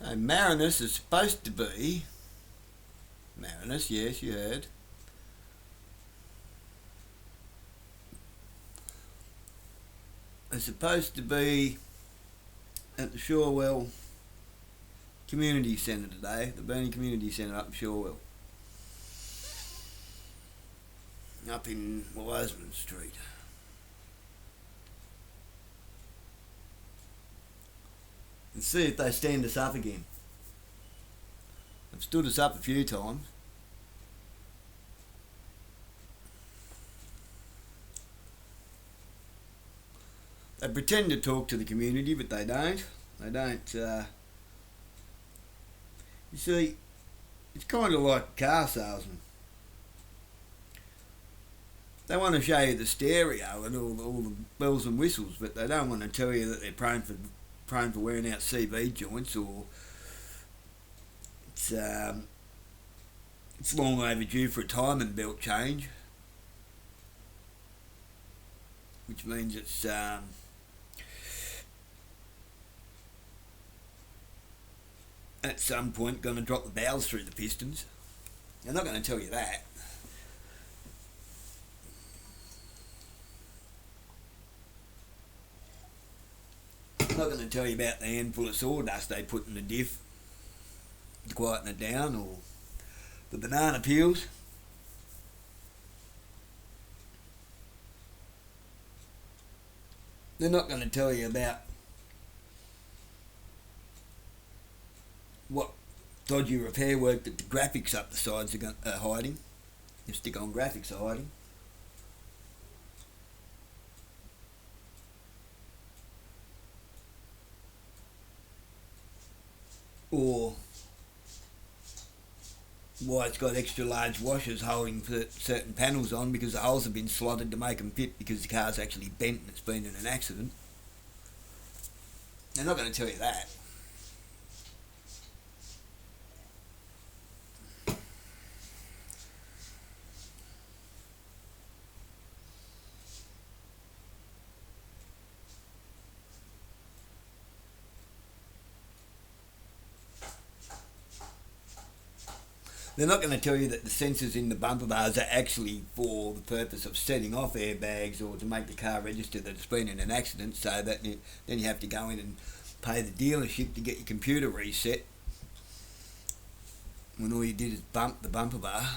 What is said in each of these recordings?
So Marinus is supposed to be, Marinus, yes, you heard, is supposed to be at the Shorewell Community Centre today, the Burnie Community Centre up in Shorewell, up in Wiseman Street. And see if they stand us up again. They've stood us up a few times. They pretend to talk to the community, but they don't. They don't. You see, it's kind of like a car salesman. They want to show you the stereo and all the bells and whistles, but they don't want to tell you that they're prone for wearing out CV joints, or it's long overdue for a timing belt change, which means it's at some point going to drop the valves through the pistons. They're not going to tell you that. I'm not going to tell you about the handful of sawdust they put in the diff to quieten it down, or the banana peels. They're not going to tell you about what dodgy repair work that the graphics up the sides are hiding. The stick-on graphics are hiding. Or why it's got extra large washers holding certain panels on because the holes have been slotted to make them fit because the car's actually bent and it's been in an accident. They're not going to tell you that. They're not going to tell you that the sensors in the bumper bars are actually for the purpose of setting off airbags or to make the car register that it's been in an accident, so that then you have to go in and pay the dealership to get your computer reset when all you did is bump the bumper bar.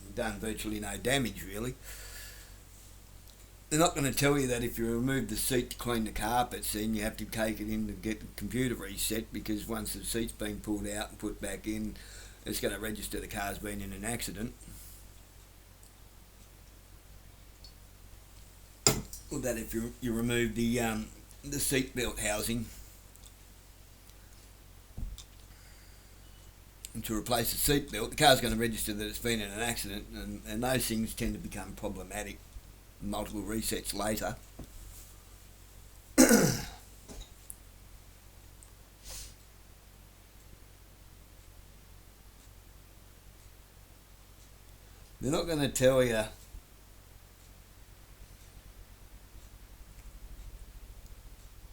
You've done virtually no damage, really. They're not going to tell you that if you remove the seat to clean the carpets, then you have to take it in to get the computer reset, because once the seat's been pulled out and put back in, it's going to register the car's been in an accident. Or that if you remove the seat belt housing and to replace the seat belt, the car's going to register that it's been in an accident, and those things tend to become problematic multiple resets later. They're not going to tell you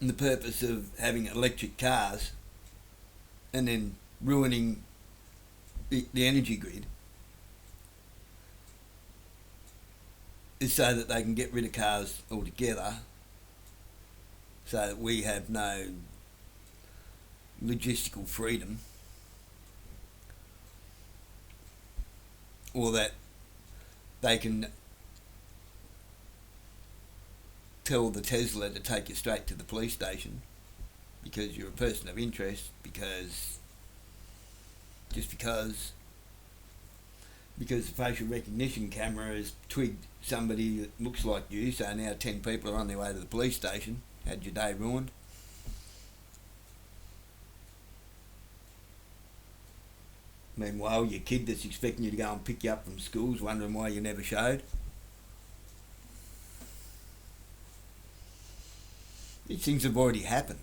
the purpose of having electric cars and then ruining the energy grid is so that they can get rid of cars altogether, so that we have no logistical freedom, or that they can tell the Tesla to take you straight to the police station because you're a person of interest, because the facial recognition camera has twigged somebody that looks like you, so now 10 people are on their way to the police station. Had your day ruined. Meanwhile, your kid that's expecting you to go and pick you up from school's wondering why you never showed. These things have already happened.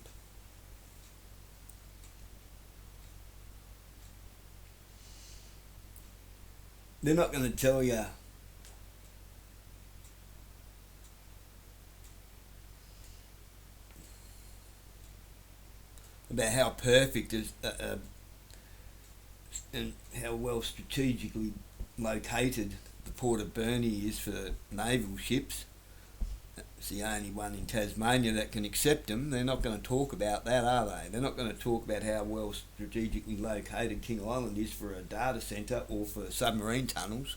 They're not going to tell you about how perfect and how well strategically located the port of Burnie is for naval ships. It's the only one in Tasmania that can accept them. They're not going to talk about that, are they? They're not going to talk about how well strategically located King Island is for a data centre or for submarine tunnels.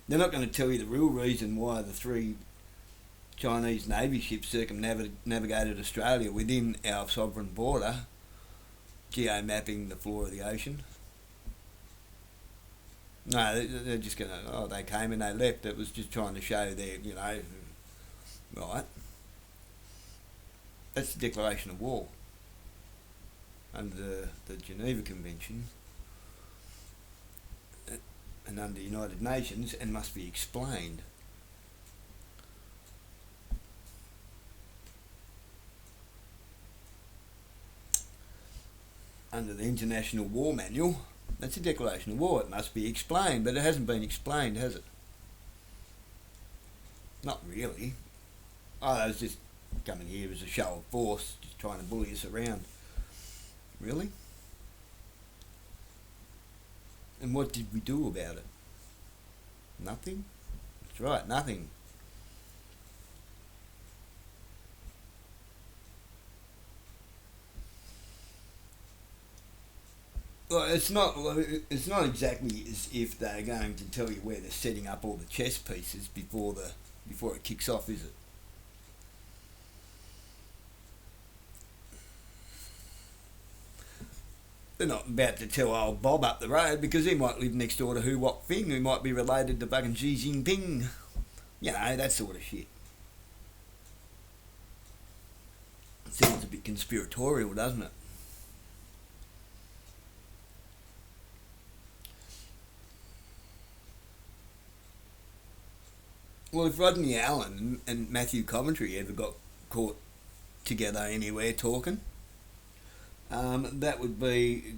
They're not going to tell you the real reason why the 3 Chinese Navy ships circumnavigated Australia within our sovereign border, geo-mapping the floor of the ocean. No, they're just going to, they came and they left. It was just trying to show their, right. That's the declaration of war under the Geneva Convention and under the United Nations, and must be explained. Under the International War Manual, that's a declaration of war. It must be explained, but it hasn't been explained, has it? Not really. That was just coming here as a show of force, just trying to bully us around. Really? And what did we do about it? Nothing? That's right, nothing. Well, it's not exactly as if they're going to tell you where they're setting up all the chess pieces before it kicks off, is it? They're not about to tell old Bob up the road, because he might live next door to who, what, thing, who might be related to fucking Xi Jinping. That sort of shit. It sounds a bit conspiratorial, doesn't it? Well, if Rodney Allen and Matthew Coventry ever got caught together anywhere talking, that would be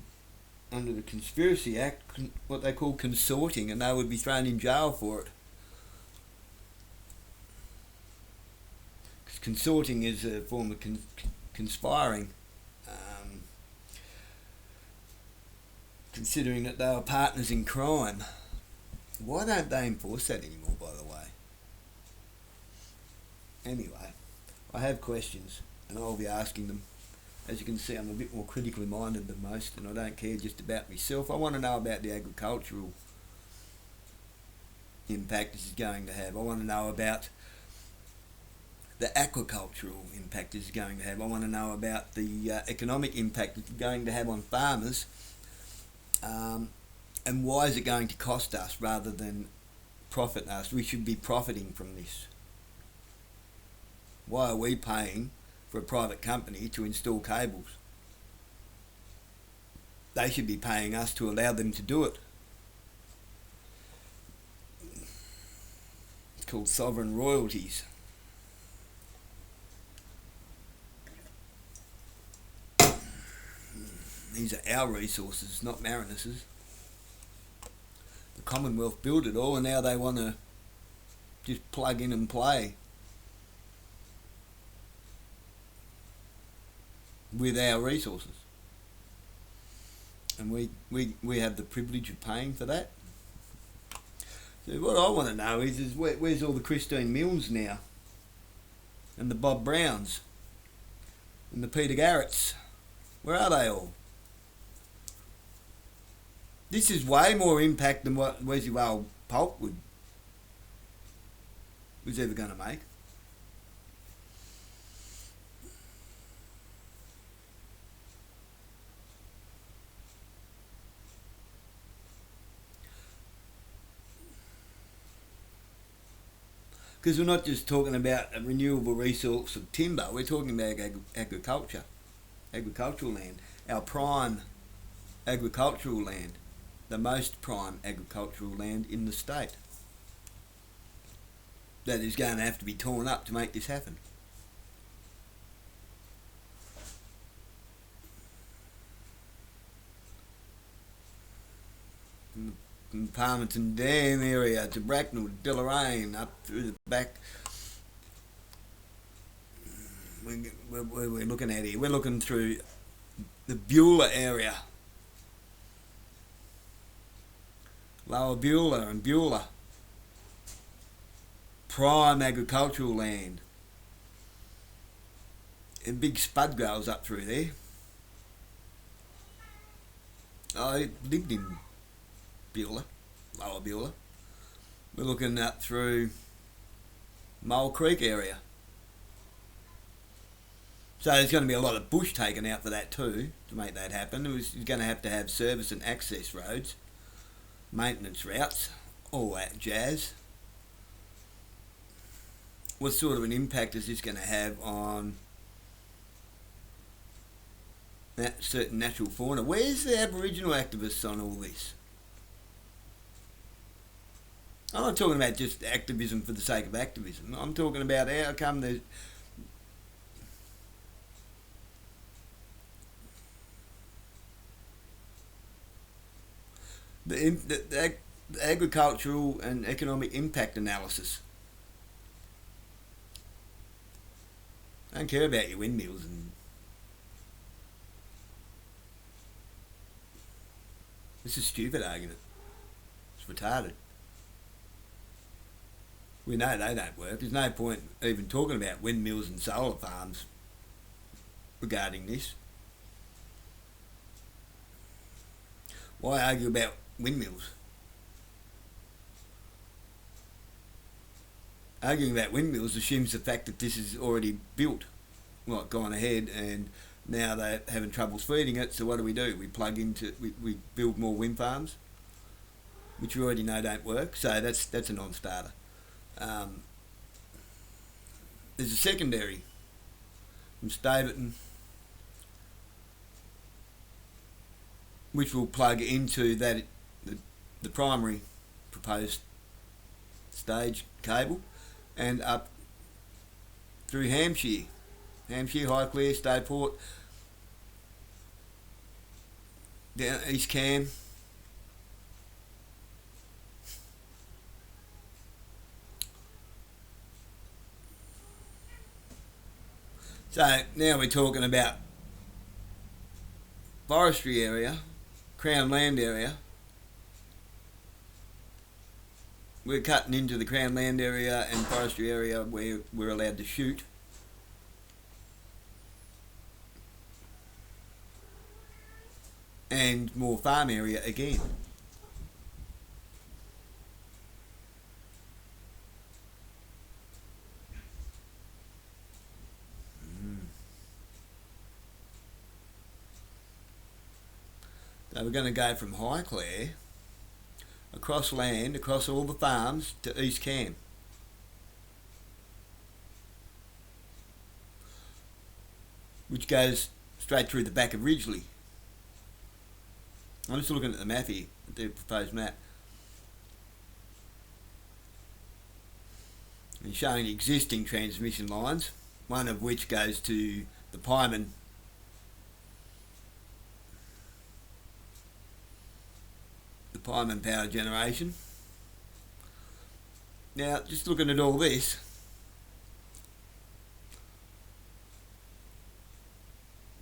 under the Conspiracy Act, what they call consorting, and they would be thrown in jail for it. Because consorting is a form of conspiring, considering that they were partners in crime. Why don't they enforce that anymore, by the way? Anyway, I have questions, and I'll be asking them. As you can see, I'm a bit more critically minded than most, and I don't care just about myself. I want to know about the agricultural impact this is going to have. I want to know about the aquacultural impact this is going to have. I want to know about the economic impact it's going to have on farmers, and why is it going to cost us rather than profit us? We should be profiting from this. Why are we paying for a private company to install cables? They should be paying us to allow them to do it. It's called sovereign royalties. These are our resources, not Marinus's. The Commonwealth built it all, and now they want to just plug in and play with our resources, and we have the privilege of paying for that. So what I want to know is where's all the Christine Milnes now, and the Bob Browns, and the Peter Garretts? Where are they all? This is way more impact than what Wesley Whale Pulp was ever going to make. Because we're not just talking about a renewable resource of timber, we're talking about agricultural land, our prime agricultural land, the most prime agricultural land in the state. That is going to have to be torn up to make this happen. from Palmerton Dam area to Bracknell to Deloraine up through the back. We're looking at here. We're looking through the Beulah area, Lower Beulah and Beulah, prime agricultural land, and big spud growers up through there. I lived in Beulah, Lower Beulah. We're looking up through Mole Creek area. So there's going to be a lot of bush taken out for that too, to make that happen. You're going to have service and access roads, maintenance routes, all that jazz. What sort of an impact is this going to have on that certain natural fauna? Where's the Aboriginal activists on all this? I'm not talking about just activism for the sake of activism. I'm talking about how come the agricultural and economic impact analysis. I don't care about your windmills and this is a stupid argument. It's retarded. We know they don't work. There's no point even talking about windmills and solar farms regarding this. Why argue about windmills? Arguing about windmills assumes the fact that this is already built, gone ahead, and now they're having troubles feeding it. So what do? We build more wind farms, which we already know don't work. So that's a non-starter. There's a secondary from Staverton, which will plug into the primary proposed stage cable and up through Hampshire, Highclere, Stowport, down East Cam. So now we're talking about forestry area, Crown land area. We're cutting into the Crown land area and forestry area where we're allowed to shoot. And more farm area again. So we're going to go from Highclere across land, across all the farms to East Cam. Which goes straight through the back of Ridgely. I'm just looking at the map here, the proposed map. And showing existing transmission lines, one of which goes to the Pyman power generation. Now, just looking at all this,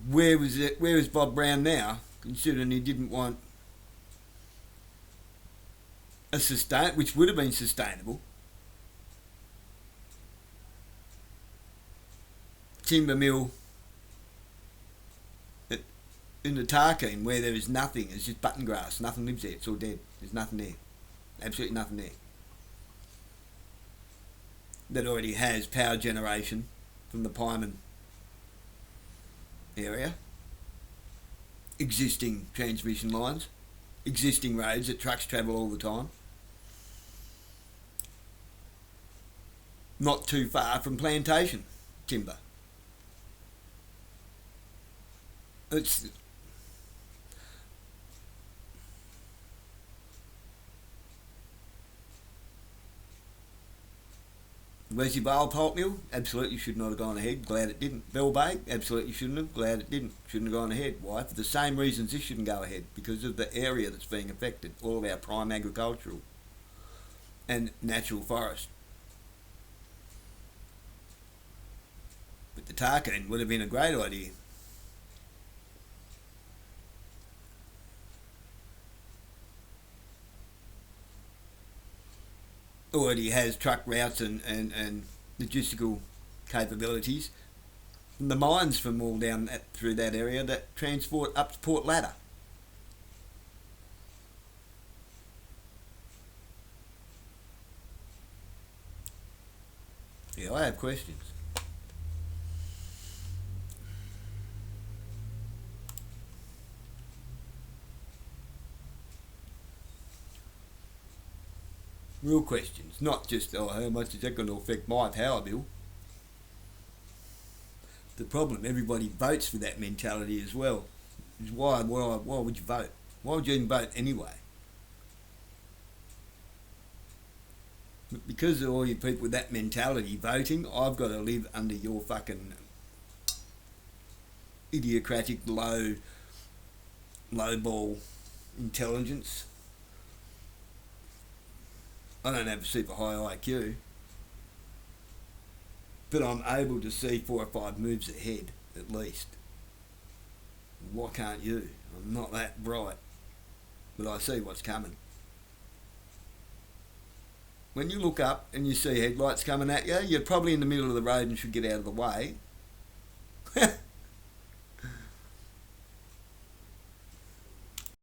where is Bob Brown now, considering he didn't want a which would have been sustainable timber mill in the Tarkine, where there is nothing. It's just button grass. Nothing lives there. It's all dead. There's nothing there. Absolutely nothing there. That already has power generation from the Pyman area. Existing transmission lines. Existing roads that trucks travel all the time. Not too far from plantation timber. It's Wesley Vale Pulp Mill, absolutely should not have gone ahead. Glad it didn't. Bell Bay, absolutely shouldn't have. Glad it didn't. Shouldn't have gone ahead. Why? For the same reasons this shouldn't go ahead. Because of the area that's being affected. All of our prime agricultural and natural forest. But the Tarkine would have been a great idea. Already has truck routes and logistical capabilities. And the mines from all down through that area that transport up to Port Ladder. Yeah, I have questions. Real questions, not just, oh, how much is that going to affect my power bill? The problem, everybody votes for that mentality as well. Is why would you vote? Why would you even vote anyway? But because of all you people with that mentality voting, I've got to live under your fucking idiocratic lowball intelligence. I don't have a super high IQ, but I'm able to see 4 or 5 moves ahead at least. Why can't you? I'm not that bright, but I see what's coming. When you look up and you see headlights coming at you, you're probably in the middle of the road and should get out of the way.